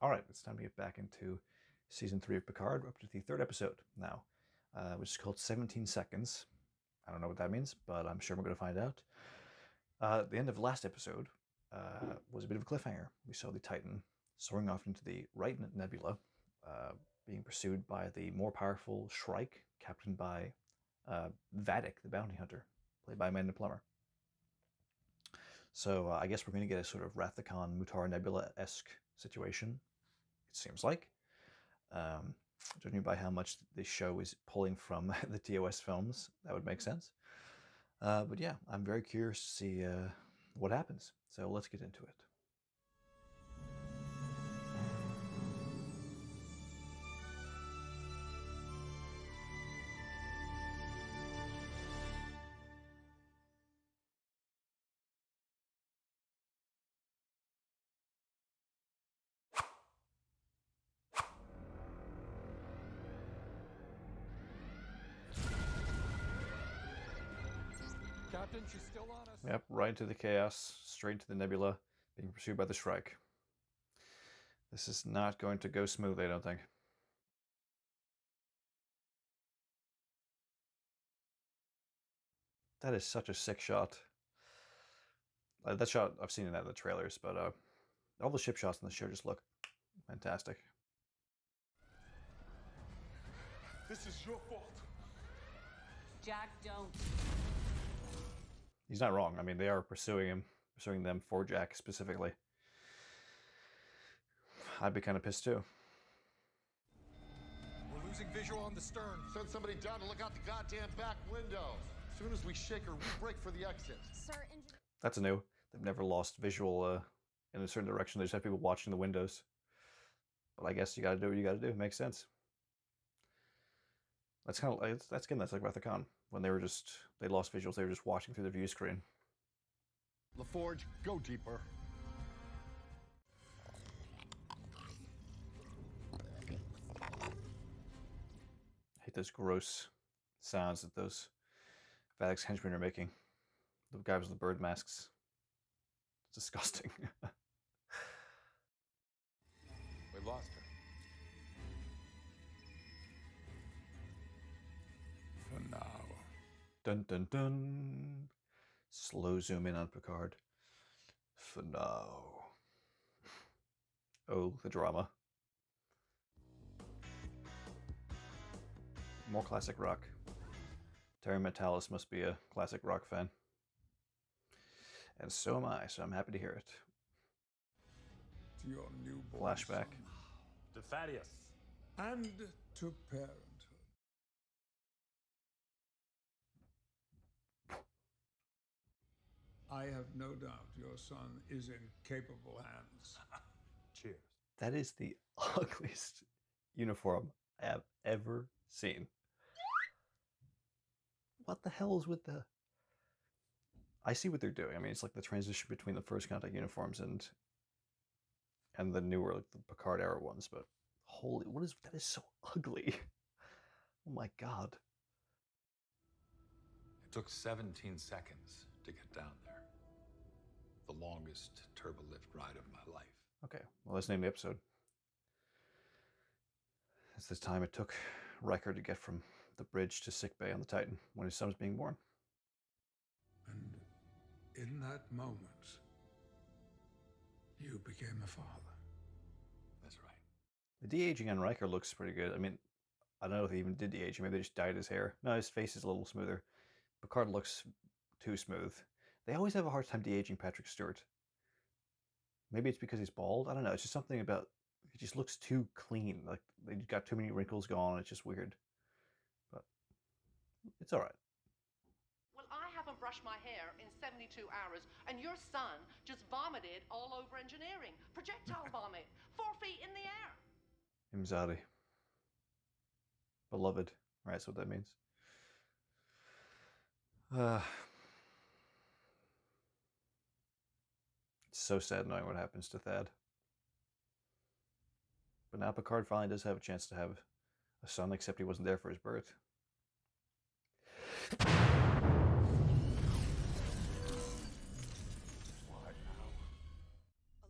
All right, it's time to get back into Season 3 of Picard. We're up to the third episode now, which is called 17 Seconds. I don't know what that means, but I'm sure we're going to find out. The end of last episode was a bit of a cliffhanger. We saw the Titan soaring off into the Right Nebula, being pursued by the more powerful Shrike, captained by Vadic, the bounty hunter, played by Amanda Plummer. So I guess we're going to get a sort of Wrath the Khan, Mutar Nebula-esque situation, it seems like. Judging by how much this show is pulling from the TOS films, that would make sense. But yeah, I'm very curious to see what happens. So let's get into it. Captain, she's still on us. Yep, right into the chaos, straight to the nebula, being pursued by the Shrike. This is not going to go smoothly, I don't think. That is such a sick shot. That shot, I've seen it in the trailers, but all the ship shots in the show just look fantastic. This is your fault. Jack, don't. He's not wrong. I mean, they are pursuing them for Jack specifically. I'd be kind of pissed too. We're losing visual on the stern. Send somebody down to look out the goddamn back window. As soon as we shake her, we break for the exit. Sir, That's new. They've never lost visual in a certain direction. They just have people watching the windows. But I guess you got to do what you got to do. It makes sense. That's kind of that's like Wrath the Khan. When they lost visuals, they were just watching through the view screen. LaForge, go deeper. I hate those gross sounds that those Vadic's henchmen are making. The guys with the bird masks. It's disgusting. We lost her. For now. Dun dun dun. Slow zoom in on Picard. For now. Oh, the drama. More classic rock. Terry Metalis must be a classic rock fan. And so am I, so I'm happy to hear it. To your newborn Flashback. son, To Thaddeus. and to parenthood. I have no doubt your son is in capable hands. Cheers. That is the ugliest uniform I have ever seen. What the hell is with the... I see what they're doing. I mean, it's like the transition between the First Contact uniforms and the newer, like the Picard era ones, but holy, that is so ugly. Oh my god. It took 17 seconds to get down there. The longest turbolift ride of my life. Okay, well, let's name the episode. It's the time it took Riker to get from the bridge to sickbay on the Titan when his son was being born. And in that moment, you became a father. That's right. The de-aging on Riker looks pretty good. I mean, I don't know if they even did de-age. Maybe they just dyed his hair. No, his face is a little smoother. Picard looks too smooth. They always have a hard time de-aging Patrick Stewart. Maybe it's because he's bald. I don't know. It's just something about... He just looks too clean. Like, they got too many wrinkles gone. It's just weird. But it's all right. Well, I haven't brushed my hair in 72 hours, and your son just vomited all over engineering. Projectile vomit, 4 feet in the air. Imzadi. Beloved. Right, that's what that means. It's so sad knowing what happens to Thad. But now Picard finally does have a chance to have a son, except he wasn't there for his birth.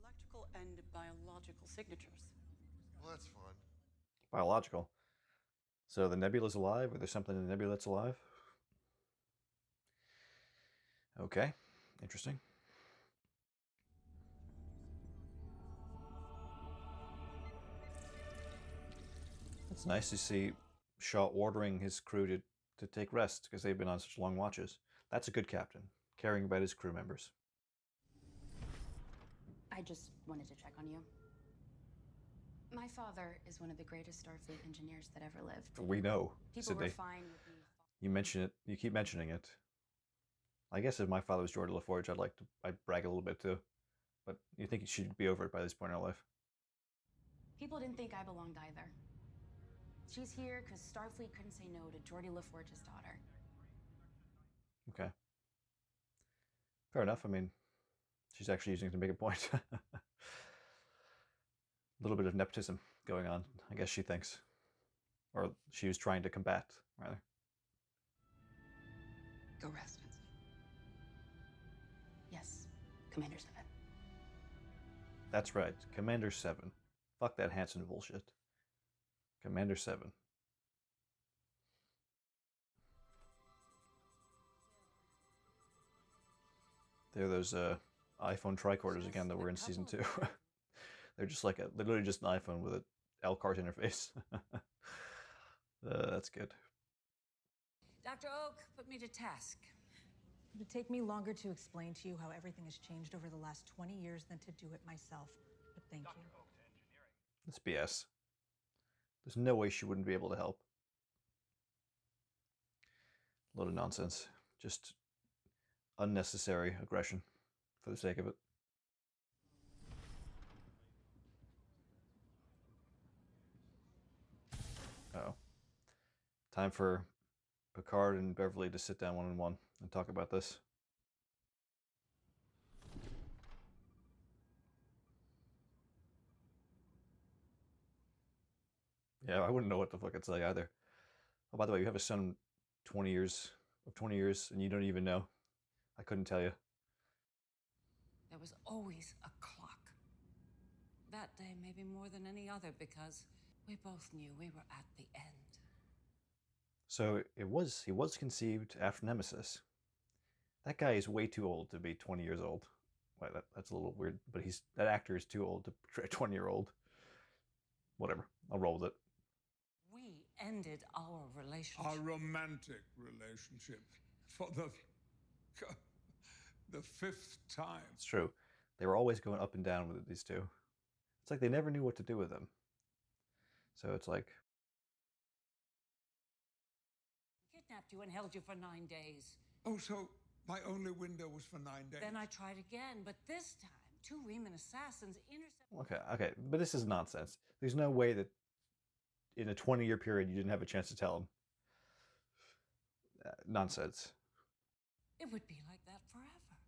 Electrical and biological signatures. that's fun. Biological. So the nebula's alive, or there's something in the nebula that's alive? Okay, interesting. It's nice to see Shaw ordering his crew to take rest because they've been on such long watches. That's a good captain, caring about his crew members. I just wanted to check on you. My father is one of the greatest Starfleet engineers that ever lived. We know, People Sydney. were fine with me. You mention it. You keep mentioning it. I guess if my father was Geordi LaForge, I'd brag a little bit too. But you think she'd be over it by this point in her life? People didn't think I belonged either. She's here because Starfleet couldn't say no to Geordi LaForge's daughter. Okay. Fair enough. I mean, she's actually using it to make a point. A little bit of nepotism going on, I guess she thinks. Or she was trying to combat, rather. Go rest, Vincent. Yes, Commander 7. That's right, Commander 7. Fuck that Hanson bullshit. Commander 7. They're those iPhone tricorders again that were in season 2. They're just like literally just an iPhone with an L-cart interface. That's good. Dr. Oak put me to task. It would take me longer to explain to you how everything has changed over the last 20 years than to do it myself. But thank you. That's BS. There's no way she wouldn't be able to help. A load of nonsense. Just unnecessary aggression for the sake of it. Uh-oh. Time for Picard and Beverly to sit down one-on-one and talk about this. Yeah, I wouldn't know what the fuck it's like either. Oh, by the way, you have a son 20 years, and you don't even know. I couldn't tell you. There was always a clock. That day, maybe more than any other, because we both knew we were at the end. So he was conceived after Nemesis. That guy is way too old to be 20 years old. Well, that's a little weird, but that actor is too old to portray a 20-year-old. Whatever, I'll roll with it. We ended our relationship. Our romantic relationship for the fifth time. It's true. They were always going up and down with these two. It's like they never knew what to do with them. So it's like... Kidnapped you and held you for 9 days. Oh, so my only window was for 9 days. Then I tried again, but this time, 2 Reman assassins intercepted... Okay, but this is nonsense. There's no way that in a 20-year period you didn't have a chance to tell him. Nonsense. It would be like that forever.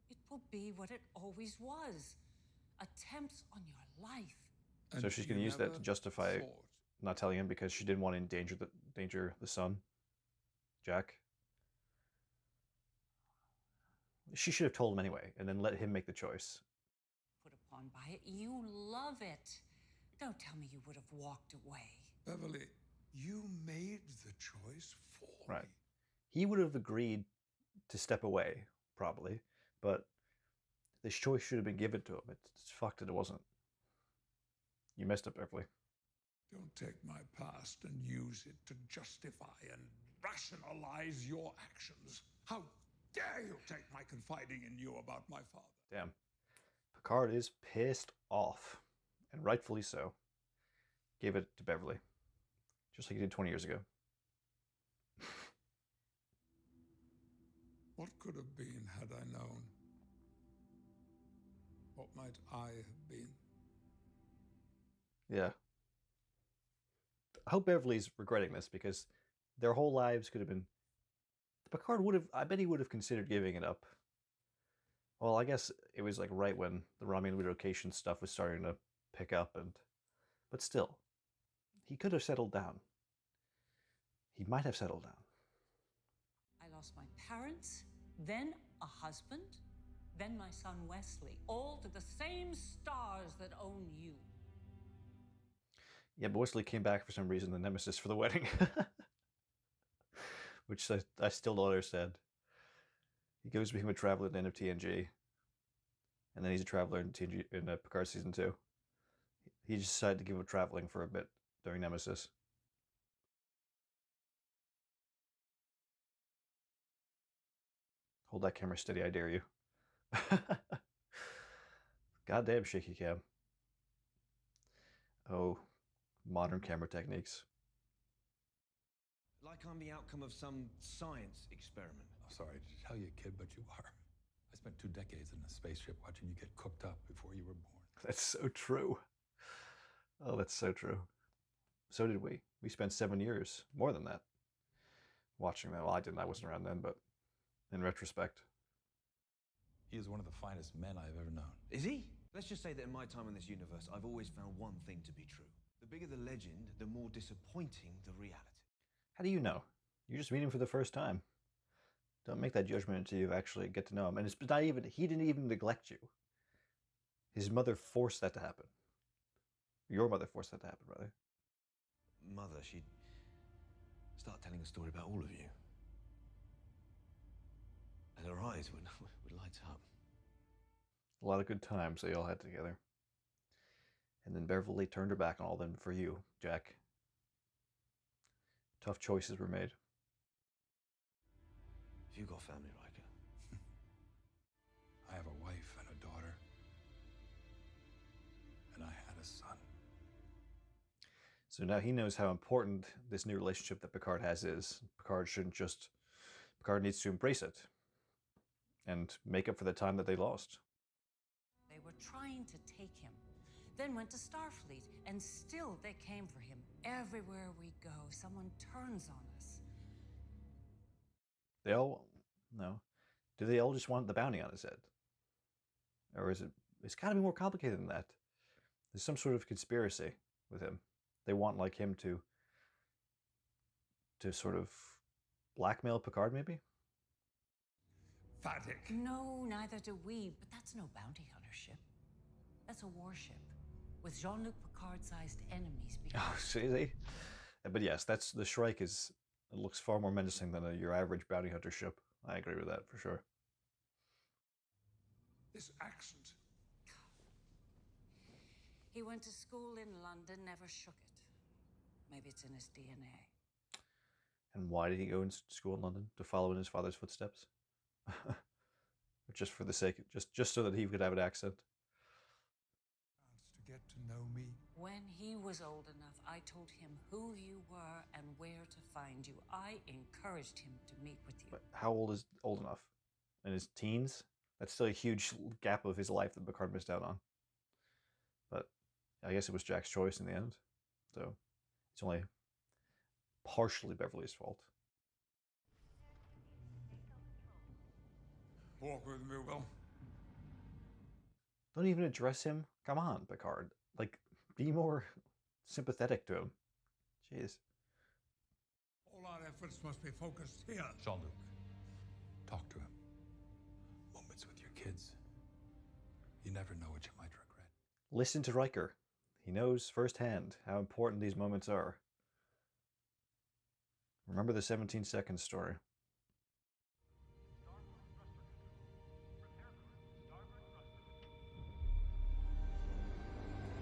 It will be what it always was. Attempts on your life. And so she's going to use that to justify thought. not telling him because she didn't want to endanger the son, Jack. She should have told him anyway, and then let him make the choice. Put upon by it. You love it. Don't tell me you would have walked away. Beverly, you made the choice for Right. me. He would have agreed to step away, probably, but this choice should have been given to him. It's fucked that it wasn't. You messed up, Beverly. Don't take my past and use it to justify and rationalize your actions. How dare you take my confiding in you about my father? Damn. Picard is pissed off, and rightfully so. Gave it to Beverly, just like he did 20 years ago. What could have been had I known? What might I have been? Yeah. I hope Beverly's regretting this because their whole lives could have been... Picard would have... I bet he would have considered giving it up. Well, I guess it was like right when the Romulan relocation stuff was starting to pick up, but still, he could have settled down. He might have settled down. I lost my parents, then a husband, then my son Wesley, all to the same stars that own you. Yeah, but Wesley came back for some reason, the nemesis for the wedding. Which I still don't understand. He goes to become a traveler at the end of TNG. And then he's a traveler in TNG in Picard Season 2. He just decided to give up traveling for a bit during Nemesis. Hold that camera steady, I dare you. Goddamn shaky cam. Oh, modern camera techniques. Like I'm the outcome of some science experiment. I'm sorry to tell you, kid, but you are. I spent 2 decades in a spaceship watching you get cooked up before you were born. That's so true. Oh, that's so true. So did we. We spent 7 years, more than that, watching that. Well, I didn't. I wasn't around then, but in retrospect. He is one of the finest men I've ever known. Is he? Let's just say that in my time in this universe, I've always found one thing to be true. The bigger the legend, the more disappointing the reality. How do you know? You just meet him for the first time. Don't make that judgment until you actually get to know him. And it's not even, he didn't even neglect you. His mother forced that to happen. Your mother forced that to happen, rather. Mother, she'd start telling a story about all of you. And her eyes would light up. A lot of good times they all had together. And then Beverly turned her back on all them for you, Jack. Tough choices were made. Have you got family, Riker? I have a wife and a daughter. And I had a son. So now he knows how important this new relationship that Picard has is. Picard needs to embrace it and make up for the time that they lost. They were trying to take him, then went to Starfleet, and still they came for him. Everywhere we go, someone turns on us. They all, no. Do they all just want the bounty on his head? Or is it, it's got to be more complicated than that. There's some sort of conspiracy with him. They want like him to sort of blackmail Picard, maybe? Vadic. No, neither do we, but that's no bounty hunter ship. That's a warship with Jean-Luc Picard-sized enemies. Oh, see? But yes, that's the Shrike is. It looks far more menacing than your average bounty hunter ship. I agree with that for sure. This accent. He went to school in London, never shook it. Maybe it's in his DNA. And why did he go to school in London? To follow in his father's footsteps? Just for the sake, just so that he could have an accent. To get to know me. When he was old enough, I told him who you were and where to find you. I encouraged him to meet with you. But how old is old enough? In his teens? That's still a huge gap of his life that Picard missed out on. But I guess it was Jack's choice in the end. So it's only partially Beverly's fault. Walk with me, Will. Don't even address him. Come on, Picard. Like, be more sympathetic to him. Jeez. All our efforts must be focused here. Jean-Luc, talk to him. Moments with your kids. You never know what you might regret. Listen to Riker. He knows firsthand how important these moments are. Remember the 17-second story.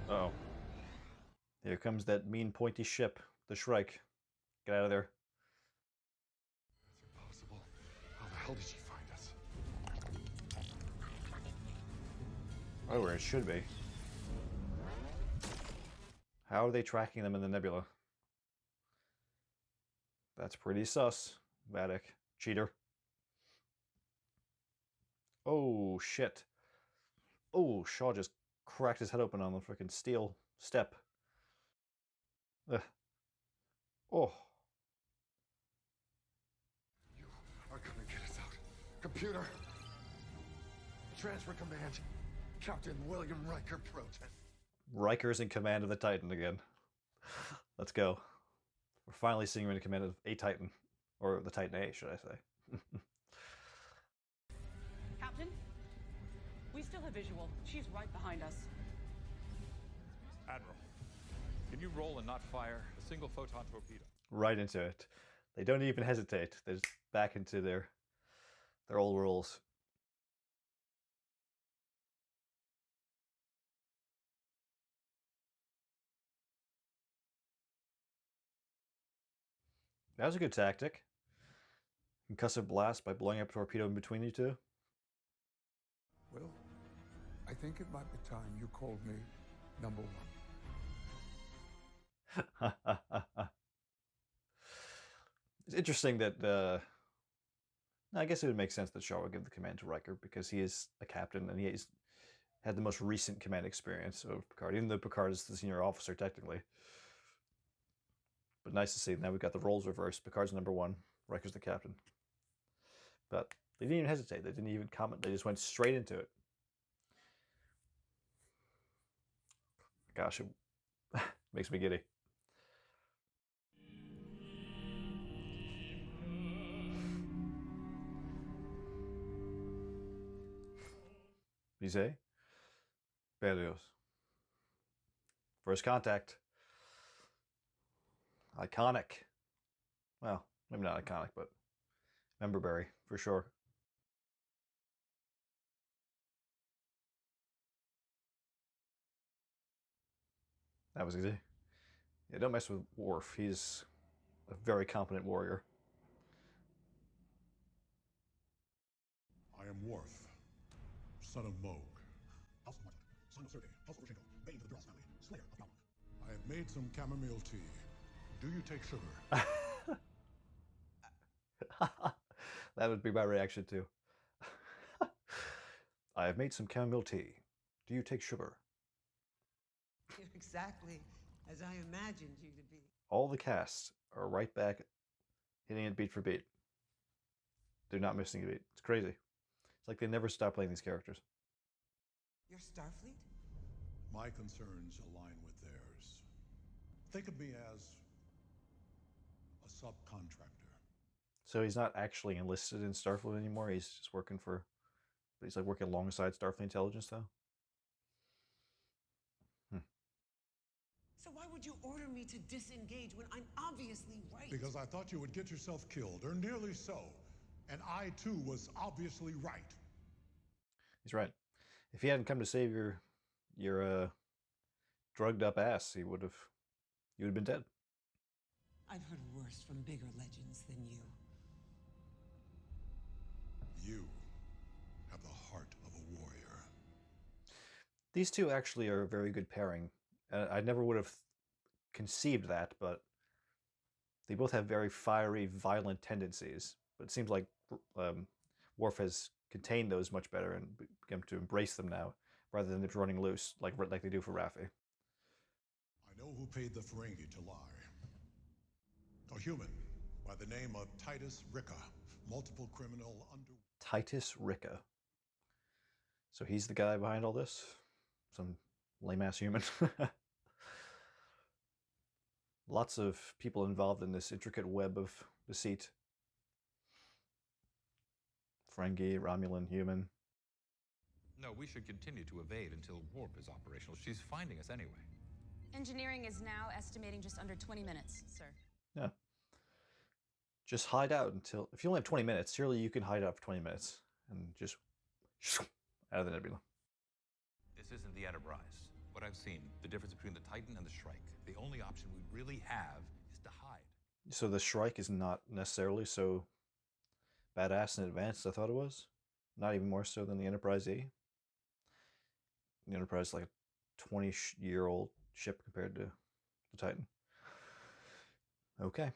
Uh-oh. Here comes that mean pointy ship, the Shrike. Get out of there. It's impossible. How the hell did she find us? Right where it should be. How are they tracking them in the nebula? That's pretty sus, Vadic. Cheater. Oh, shit. Oh, Shaw just cracked his head open on the freaking steel step. Ugh. Oh. You are gonna get us out. Computer. Transfer command. Captain William Riker Proton. Riker's in command of the Titan again. Let's go. We're finally seeing him in command of a Titan. Or the Titan A, should I say. Captain? We still have visual. She's right behind us. Admiral, Can you roll and not fire a single photon torpedo? Right into it. They don't even hesitate. They're just back into their old rules. That was a good tactic. Concussive blast by blowing up a torpedo in between you two. Well, I think it might be time you called me number one. It's interesting that I guess it would make sense that Shaw would give the command to Riker because he is a captain and he's had the most recent command experience of Picard, even though Picard is the senior officer technically. But nice to see. Now we've got the roles reversed. Picard's number one, Riker's the captain. But they didn't even hesitate. They didn't even comment. They just went straight into it. Gosh, it makes me giddy. Vise? Berlioz. First contact. Iconic. Well, maybe not iconic, but memberberry for sure. That was easy. Yeah, don't mess with Worf. He's a very competent warrior. I am Worf, son of Moog. House of Martin, son of Sergei, House of Roshenko, Bane to the Dross family, slayer of Balmok. I have made some chamomile tea. Do you take sugar? That would be my reaction too. I have made some chamomile tea. Do you take sugar? You're exactly as I imagined you to be. All the casts are right back hitting it beat for beat. They're not missing a beat. It's crazy. It's like they never stop playing these characters. You're Starfleet? My concerns align with theirs. Think of me as a subcontractor. So he's not actually enlisted in Starfleet anymore. He's just working for, but he's like working alongside Starfleet Intelligence though. So why would you order me to disengage when I'm obviously right? Because I thought you would get yourself killed, or nearly so. And I too was obviously right. He's right. If he hadn't come to save your drugged up ass, you would have been dead. I've heard worse from bigger legends than you. You have the heart of a warrior. These two actually are a very good pairing. I never would have conceived that, but they both have very fiery, violent tendencies. But it seems like Worf has contained those much better and begun to embrace them now, rather than just running loose like they do for Raffi. I know who paid the Ferengi to lie. A human by the name of Titus Ricca, multiple criminal under... Titus Ricca. So he's the guy behind all this? Some lame-ass human. Lots of people involved in this intricate web of deceit. Ferengi, Romulan, human. No, we should continue to evade until warp is operational. She's finding us anyway. Engineering is now estimating just under 20 minutes, sir. Yeah. Just hide out until... If you only have 20 minutes, surely you can hide out for 20 minutes and just... out of the nebula. This isn't the Enterprise. What I've seen, the difference between the Titan and the Shrike, the only option we really have is to hide. So the Shrike is not necessarily so badass and advanced as I thought it was? Not even more so than the Enterprise E? The Enterprise is like a 20-year-old ship compared to the Titan. Okay.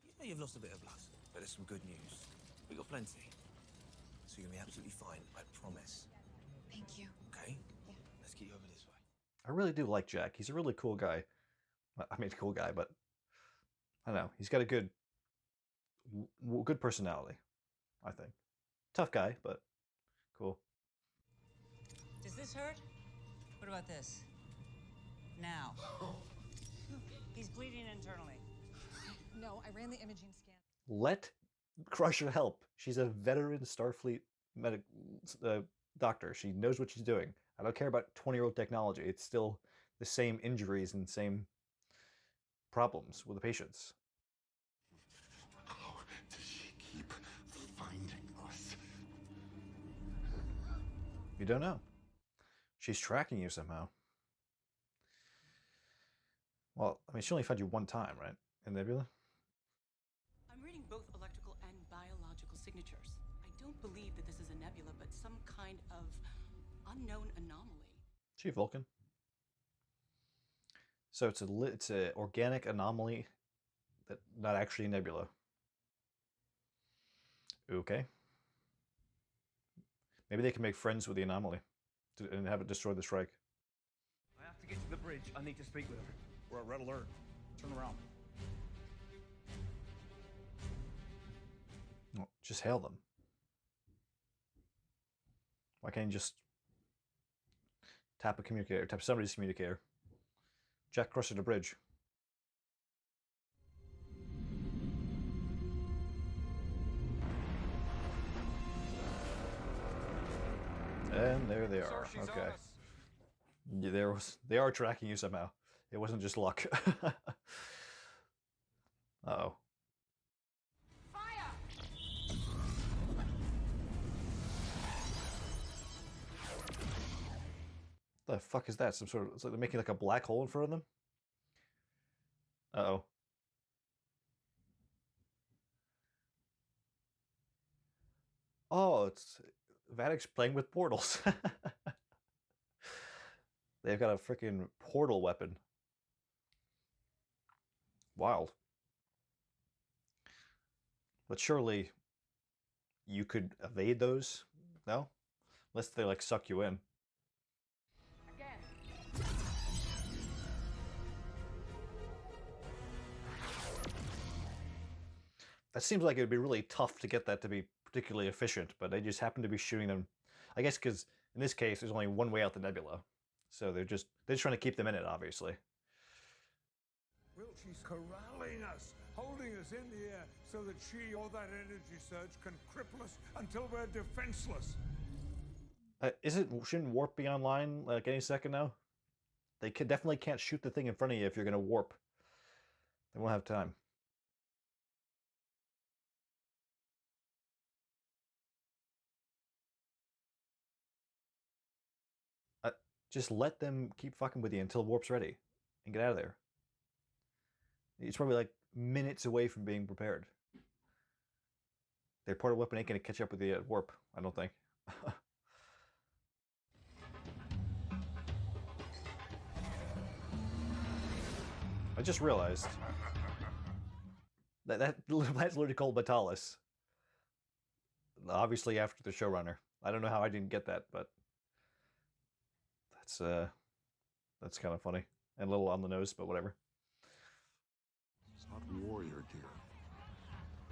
You know you've lost a bit of blood, but there's some good news. We got plenty. So you're gonna be absolutely fine, I promise. Thank you. Okay? Yeah. Let's get you over this way. I really do like Jack. He's a really cool guy. I mean, cool guy, but I don't know. He's got a good personality, I think. Tough guy, but cool. Does this hurt? What about this? Now. He's bleeding internally. No, I ran the imaging scan. Let Crusher help. She's a veteran Starfleet doctor. She knows what she's doing. I don't care about 20-year-old technology. It's still the same injuries and same problems with the patients. How does she keep finding us? You don't know. She's tracking you somehow. Well, I mean, she only found you one time, right? In Nebula? I'm reading both electrical and biological signatures. I don't believe that this is a nebula, but some kind of unknown anomaly. She Vulcan. So it's a organic anomaly that not actually a nebula. Okay. Maybe they can make friends with the anomaly and have it destroy the strike. I have to get to the bridge. I need to speak with her. We're at red alert. Turn around. Well, just hail them. Why can't you just tap a communicator, tap somebody's communicator? Jack crossed the bridge. And there they are. Okay. Yeah, they are tracking you somehow. It wasn't just luck. Uh-oh. The fuck is that? Some sort of, it's like they're making like a black hole in front of them? Uh-oh. Oh, it's Vadic's playing with portals. They've got a freaking portal weapon. Wild. But surely you could evade those? No? Unless they like suck you in. That seems like it would be really tough to get that to be particularly efficient, but they just happen to be shooting them. I guess because in this case, there's only one way out the nebula. So they're just trying to keep them in it, obviously. Well, she's corralling us, holding us in the air so that she or that energy surge can cripple us until we're defenseless. Shouldn't warp be online like any second now? They definitely can't shoot the thing in front of you if you're going to warp. They won't have time. Just let them keep fucking with you until warp's ready and get out of there. It's probably like minutes away from being prepared. Their portal weapon ain't gonna catch up with the warp, I don't think. I just realized that's literally called Batalis. Obviously after the showrunner. I don't know how I didn't get that, but that's kind of funny and a little on the nose, but whatever. It's not warrior gear.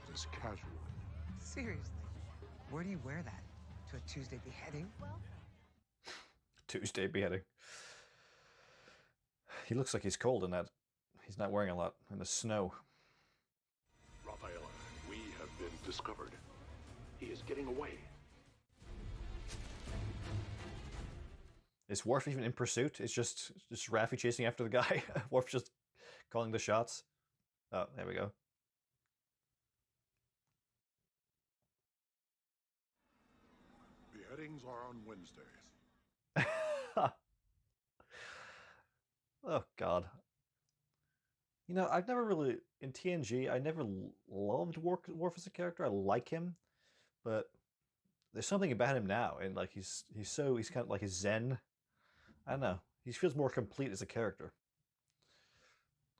It is casual. Seriously, where do you wear that? To a Tuesday beheading? Tuesday beheading. He looks like he's cold in that. He's not wearing a lot in the snow. Rafaela, we have been discovered. He is getting away. Is Worf even in pursuit? It's just Raffi chasing after the guy. Worf just calling the shots. Oh, there we go. Beheadings are on Wednesdays. Oh, God. You know, I've never really, in TNG, I never loved Worf as a character. I like him, but there's something about him now, and like he's kind of like his zen. I don't know. He feels more complete as a character.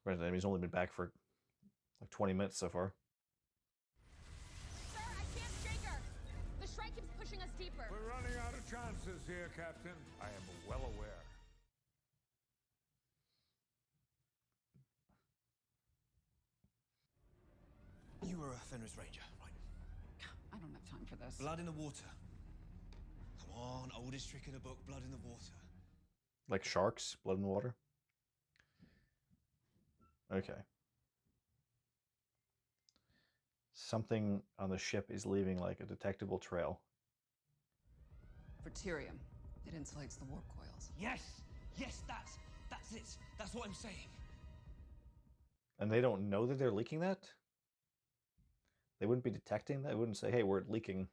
Granted, I mean, he's only been back for like 20 minutes so far. Sir, I can't shake her. The Shrike keeps pushing us deeper. We're running out of chances here, Captain. I am well aware. You were a Fenris Ranger, right? I don't have time for this. Blood in the water. Come on, oldest trick in the book, blood in the water. Like sharks, blood in the water? Okay. Something on the ship is leaving like a detectable trail. Deuterium. It insulates the warp coils. Yes! Yes, that's That's it. That's what I'm saying. And they don't know that they're leaking that? They wouldn't be detecting that? They wouldn't say, hey, we're leaking.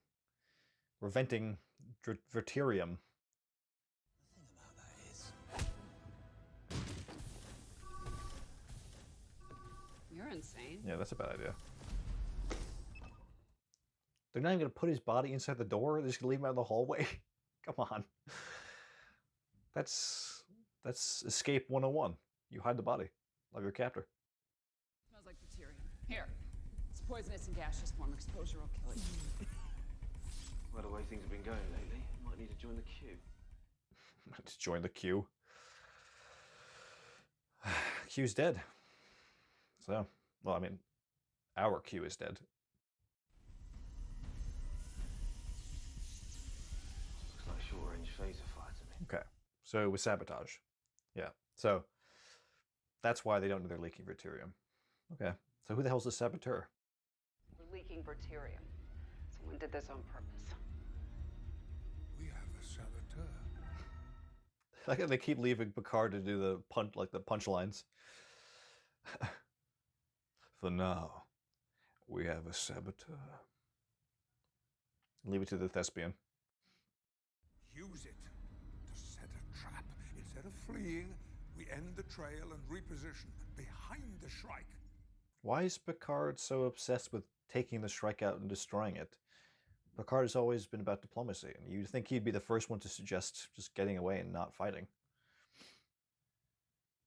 We're venting deuterium. The thing about that is... You're insane. Yeah, that's a bad idea. They're not even going to put his body inside the door. They're just going to leave him out in the hallway. Come on. That's escape 101. You hide the body of your captor. Smells like deuterium. Here. It's poisonous and gaseous form. Exposure will kill you. Well, the way things have been going lately, you might need to join the queue. To join the queue. Q's dead. So, well, I mean, our Q is dead. Looks like short-range phaser fire to me. Okay, so with sabotage. Yeah, so that's why they don't know they're leaking deuterium. Okay, so who the hell's the saboteur? We're leaking deuterium. Someone did this on purpose. We have a saboteur. Like they keep leaving Picard to do the punchlines. For now, we have a saboteur. Leave it to the thespian. Use it to set a trap. Instead of fleeing, we end the trail and reposition behind the Shrike. Why is Picard so obsessed with taking the Shrike out and destroying it? Picard has always been about diplomacy, and you'd think he'd be the first one to suggest just getting away and not fighting.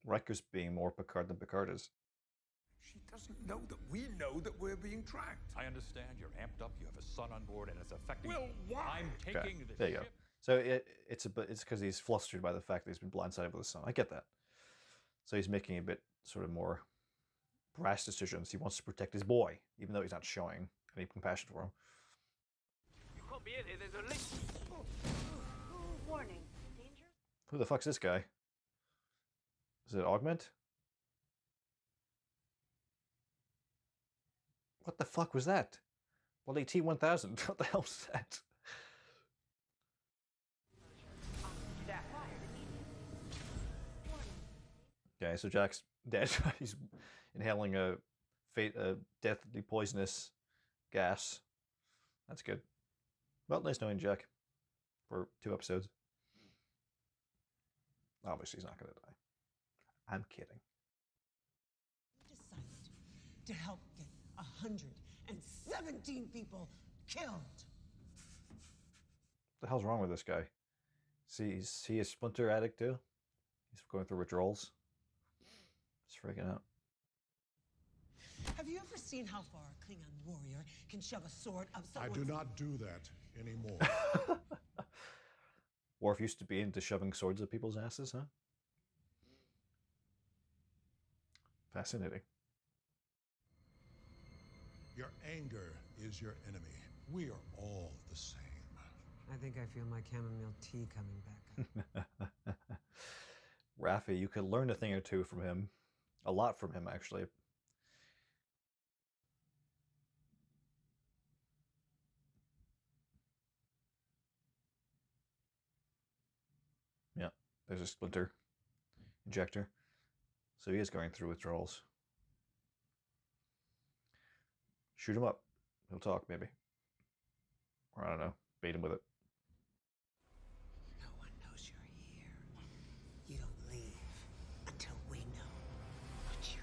Riker's being more Picard than Picard is. She doesn't know that we know that we're being tracked. I understand you're amped up. You have a son on board, and it's affecting. Well, why? I'm taking the There you ship. go. So it's because he's flustered by the fact that he's been blindsided with his son. I get that. So he's making a bit sort of more brash decisions. He wants to protect his boy, even though he's not showing any compassion for him. You can't be in here. There's a leak. Warning. Danger. Who the fuck's this guy? Is it Augment? What the fuck was that? Bloody T-1000. What the hell was that? Okay, so Jack's dead. He's inhaling a deathly poisonous gas. That's good. Well, nice knowing Jack for 2 episodes. Obviously, he's not going to die. I'm kidding. Decided to help get 117 people killed. What the hell's wrong with this guy? Is he a splinter addict too? He's going through withdrawals. He's freaking out. Have you ever seen how far a Klingon warrior can shove a sword up someone's... I do not do that anymore. Worf used to be into shoving swords up people's asses, huh? Fascinating. Your anger is your enemy. We are all the same. I think I feel my chamomile tea coming back. Raffi, you could learn a thing or two from him. A lot from him, actually. Yeah, there's a splinter injector. So he is going through withdrawals. Shoot him up. He'll talk, maybe. Or I don't know, bait him with it. No one knows you're here. You don't leave until we know what you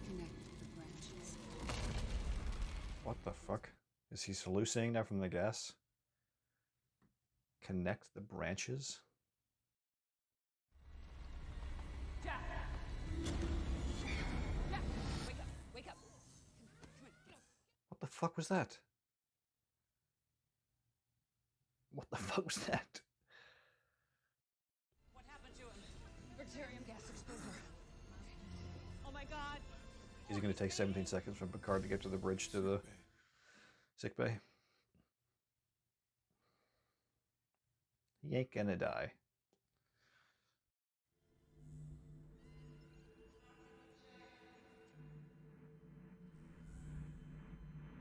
Connect the branches. What the fuck? Is he hallucinating now from the gas? Connect the branches? Jack! Jack! Wake up! Wake up! Come on, get up! What the fuck was that? What the fuck was that? What happened to him? Deuterium gas exposure. Oh my god! Is he going to take 17 seconds from Picard to get to the bridge to the sickbay? He ain't gonna die.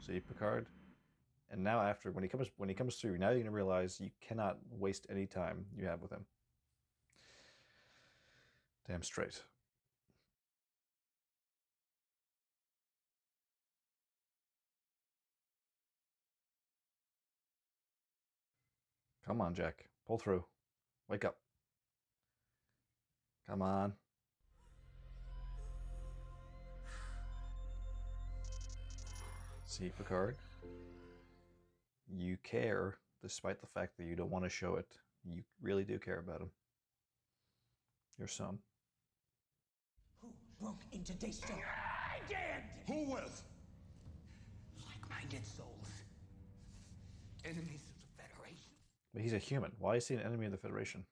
See, Picard. And now after, when he comes through, now you're going to realize you cannot waste any time you have with him. Damn straight. Come on, Jack. Pull through. Wake up. Come on. See, Picard? You care, despite the fact that you don't want to show it. You really do care about him. Your son. Who broke into Daystrom? I did! Who with? Like-minded souls. Enemies of the Federation. But he's a human. Why is he an enemy of the Federation?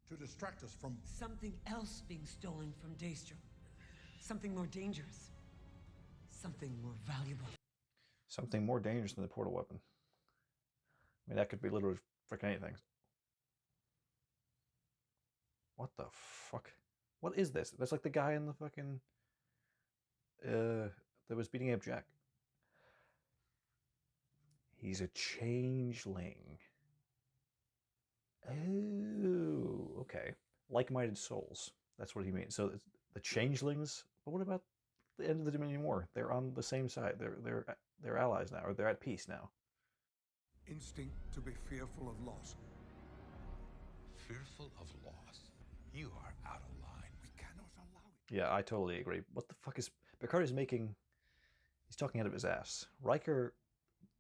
To distract us from Something else being stolen from Daystrom. Something more dangerous. Something more valuable. Something more dangerous than the portal weapon. I mean, that could be literally freaking anything. What the fuck? What is this? That's like the guy in the fucking... that was beating up Jack. He's a changeling. Oh, okay. Like-minded souls. That's what he means. So the changelings. But what about the end of the Dominion War? They're on the same side. They're allies now, or they're at peace now. Instinct to be fearful of loss. Fearful of loss? You are out of line. We cannot allow it. Yeah, I totally agree. What the fuck is... Picard is making... He's talking out of his ass. Riker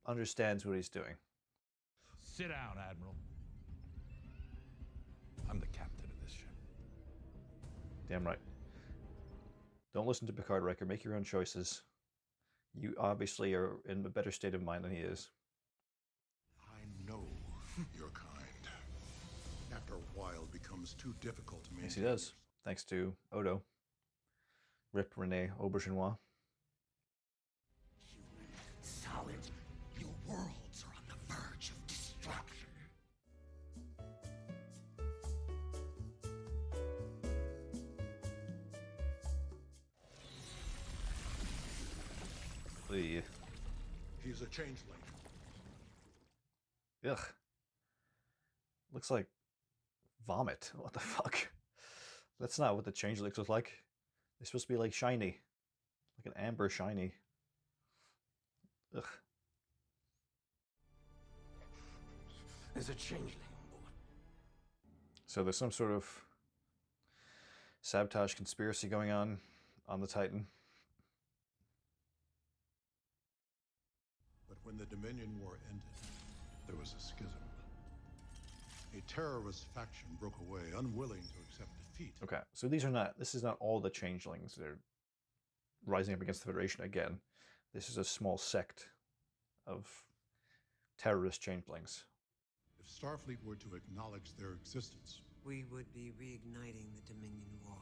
understands what he's doing. Sit down, Admiral. I'm the captain of this ship. Damn right. Don't listen to Picard, Riker. Make your own choices. You obviously are in a better state of mind than he is. I know your kind. After a while, it becomes too difficult to maintain. Yes, he does. Thanks to Odo. Rip Rene Aubergenois. Solid. Your worlds are on the verge of destruction. He's a changeling. Ugh. Looks like vomit. What the fuck? That's not what the changelings look like. They're supposed to be like shiny. Like an amber shiny. Ugh. There's a changeling on board. So there's some sort of sabotage conspiracy going on the Titan. But when the Dominion War ended, there was a schism. A terrorist faction broke away, unwilling to accept defeat. Okay, so this is not all the changelings that are rising up against the Federation again. This is a small sect of terrorist changelings. If Starfleet were to acknowledge their existence, We would be reigniting the Dominion War.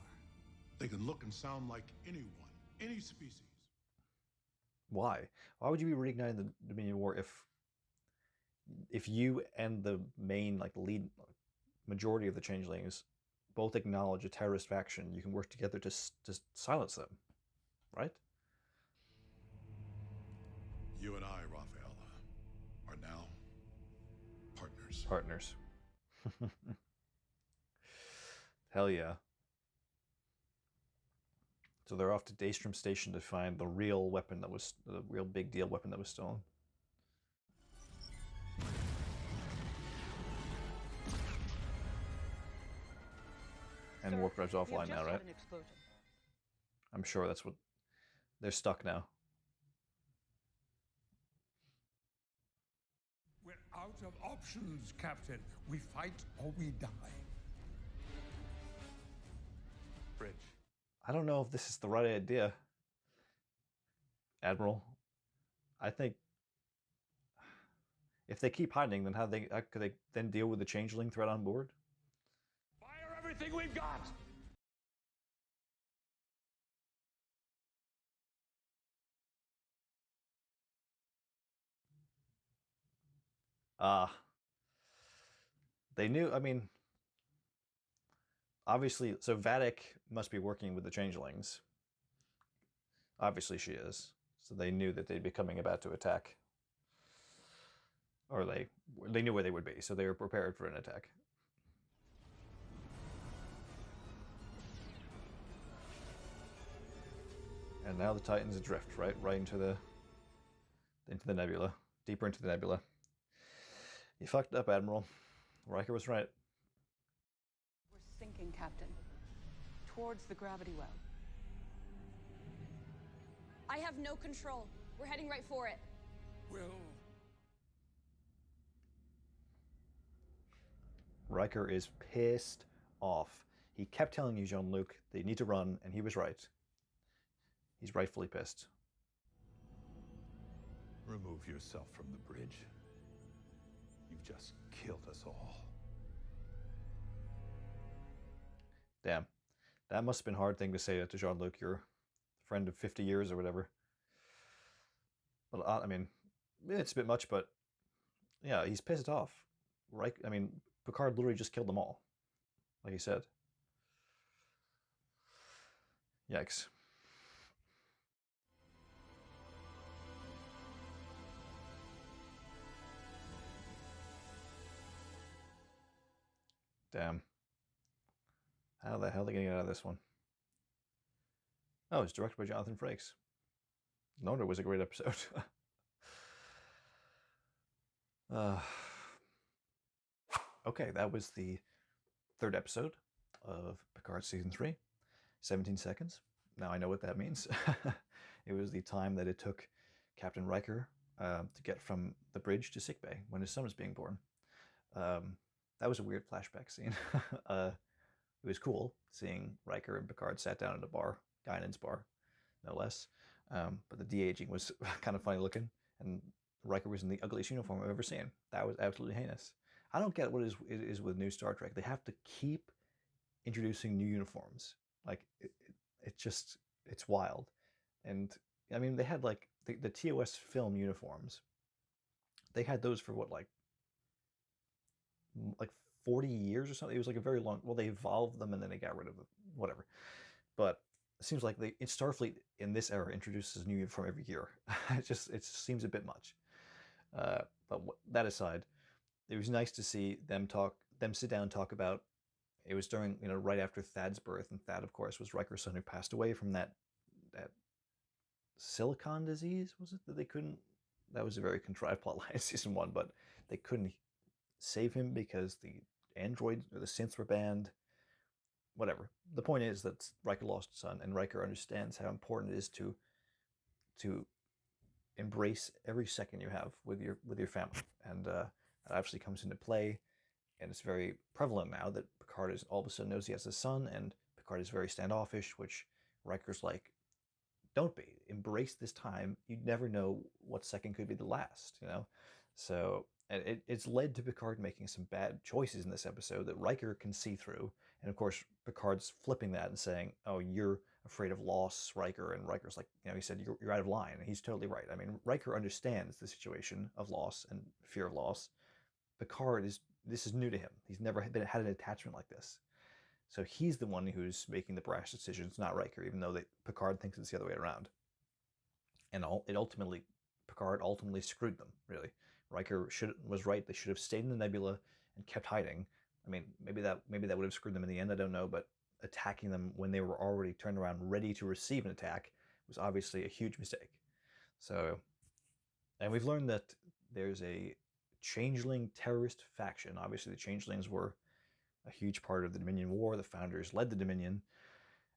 they can look and sound like anyone, any species. Why? Why would you be reigniting the Dominion War if you and the main lead majority of the changelings both acknowledge a terrorist faction? You can work together to silence them, right? You and I, Raphael, are now partners. Partners. Hell yeah. So they're off to Daystrom Station to find the real weapon the real big deal weapon that was stolen. And warp drive's offline now, right? I'm sure that's what... They're stuck now. We're out of options, Captain. We fight or we die. Bridge. I don't know if this is the right idea, Admiral. I think if they keep hiding, then how could they then deal with the changeling threat on board? Fire everything we've got! They knew, I mean, Obviously, so Vadic must be working with the Changelings. Obviously she is. So they knew that they'd be coming about to attack. Or they knew where they would be, so they were prepared for an attack. And now the Titans adrift, right into the nebula, deeper into the nebula. You fucked up, Admiral. Riker was right. We're sinking, Captain. Towards the gravity well. I have no control. We're heading right for it. Will. Riker is pissed off. He kept telling you, Jean-Luc, that you need to run, and he was right. He's rightfully pissed. Remove yourself from the bridge. You've just killed us all. Damn. That must have been a hard thing to say to Jean-Luc, your friend of 50 years or whatever. Well, I mean, it's a bit much, but yeah, he's pissed off. Right? I mean, Picard literally just killed them all, like he said. Yikes. Damn. How the hell are they going to get out of this one? Oh, it's directed by Jonathan Frakes. No wonder it was a great episode. Okay, that was the third episode of Picard Season 3. 17 seconds. Now I know what that means. It was the time that it took Captain Riker to get from the bridge to sickbay when his son was being born. That was a weird flashback scene. It was cool seeing Riker and Picard sat down at a bar, Guinan's bar, no less. But the de-aging was kind of funny looking, and Riker was in the ugliest uniform I've ever seen. That was absolutely heinous. I don't get what it is with new Star Trek. They have to keep introducing new uniforms. Like, it's wild. And, I mean, they had, like, the TOS film uniforms. They had those for, what, like 40 years or something? It was, like, a very long... Well, they evolved them, and then they got rid of them. Whatever. But it seems like Starfleet, in this era, introduces a new uniform every year. It just seems a bit much. But that aside, it was nice to see them sit down and talk about. It was during, right after Thad's birth, and Thad, of course, was Riker's son who passed away from that silicon disease, was it? That was a very contrived plotline in season 1, but they couldn't save him because the androids or the synths were banned. Whatever. The point is that Riker lost a son, and Riker understands how important it is to embrace every second you have with your family, and that actually comes into play, and it's very prevalent now that Picard all of a sudden knows he has a son, and Picard is very standoffish, which Riker's like, don't be. Embrace this time. You never know what second could be the last, So it's led to Picard making some bad choices in this episode that Riker can see through, and of course Picard's flipping that and saying, "Oh, you're afraid of loss, Riker," and Riker's like, he said, you're out of line, and he's totally right. I mean, Riker understands the situation of loss and fear of loss. Picard this is new to him. He's never had an attachment like this. So he's the one who's making the brash decisions, not Riker, even though Picard thinks it's the other way around. And Picard ultimately screwed them, really. Riker was right. They should have stayed in the nebula and kept hiding. I mean, maybe that would have screwed them in the end, I don't know, but attacking them when they were already turned around ready to receive an attack was obviously a huge mistake. So, and we've learned that there's a Changeling terrorist faction. Obviously the Changelings were a huge part of the Dominion War. The Founders led the Dominion,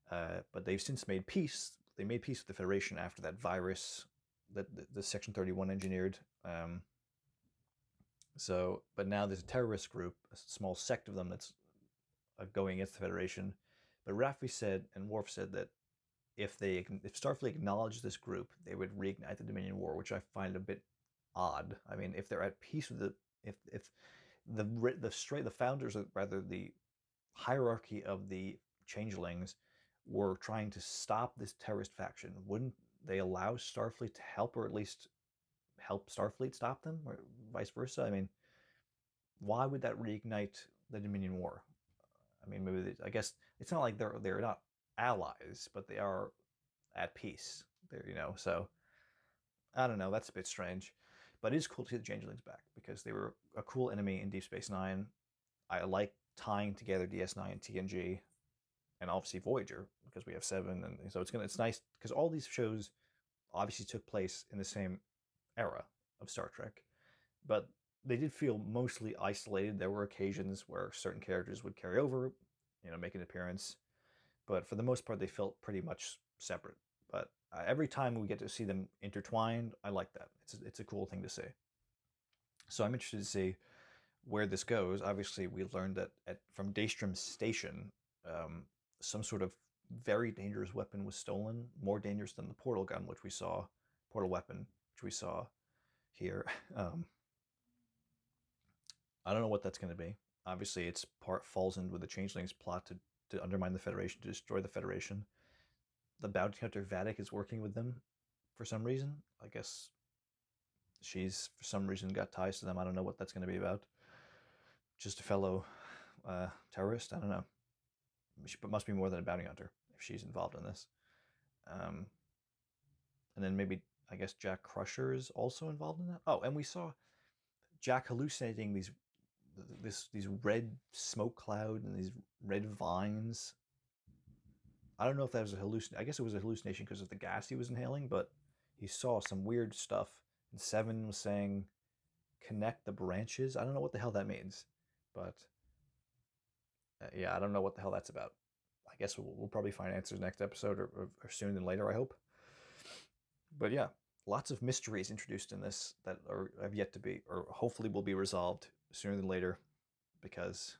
but they've since made peace. They made peace with the Federation after that virus that the Section 31 engineered. But now there's a terrorist group, a small sect of them that's going against the Federation. But Raffi said, and Worf said, that if Starfleet acknowledged this group, they would reignite the Dominion War, which I find a bit odd. I mean, if they're at peace with the founders, or rather the hierarchy of the Changelings, were trying to stop this terrorist faction, wouldn't they allow Starfleet to help, or at least help Starfleet stop them, or vice versa? I mean, why would that reignite the Dominion War? I mean, maybe I guess it's not like they're not allies, but they are at peace. They're, so I don't know. That's a bit strange, but it is cool to see the Changelings back because they were a cool enemy in Deep Space Nine. I like tying together DS9 and TNG, and obviously Voyager because we have Seven, and so it's nice because all these shows obviously took place in the same era of Star Trek, but they did feel mostly isolated. There were occasions where certain characters would carry over, make an appearance, but for the most part, they felt pretty much separate. But every time we get to see them intertwined, I like that. It's a cool thing to see. So I'm interested to see where this goes. Obviously, we learned that from Daystrom Station, some sort of very dangerous weapon was stolen, more dangerous than the portal gun, portal weapon, which we saw here. I don't know what that's going to be. Obviously, it's falls in with the Changelings' plot to undermine the Federation, to destroy the Federation. The bounty hunter Vadic is working with them for some reason. I guess she's, for some reason, got ties to them. I don't know what that's going to be about. Just a fellow terrorist? I don't know. She must be more than a bounty hunter if she's involved in this. And then maybe, I guess, Jack Crusher is also involved in that. Oh, and we saw Jack hallucinating these red smoke cloud and these red vines. I don't know if that was a hallucination. I guess it was a hallucination because of the gas he was inhaling, but he saw some weird stuff. And Seven was saying, connect the branches. I don't know what the hell that means, but yeah, I don't know what the hell that's about. I guess we'll probably find answers next episode or sooner than later, I hope. But yeah, lots of mysteries introduced in this that have yet to be, or hopefully will be resolved sooner than later, because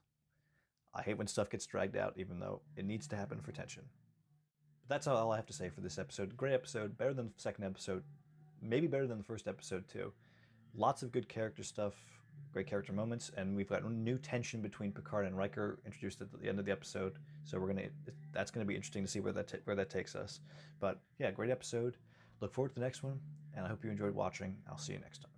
I hate when stuff gets dragged out, even though it needs to happen for tension. But that's all I have to say for this episode. Great episode, better than the second episode, maybe better than the first episode too. Lots of good character stuff, great character moments, and we've got new tension between Picard and Riker introduced at the end of the episode. So that's gonna be interesting to see where that takes us. But yeah, great episode. Look forward to the next one, and I hope you enjoyed watching. I'll see you next time.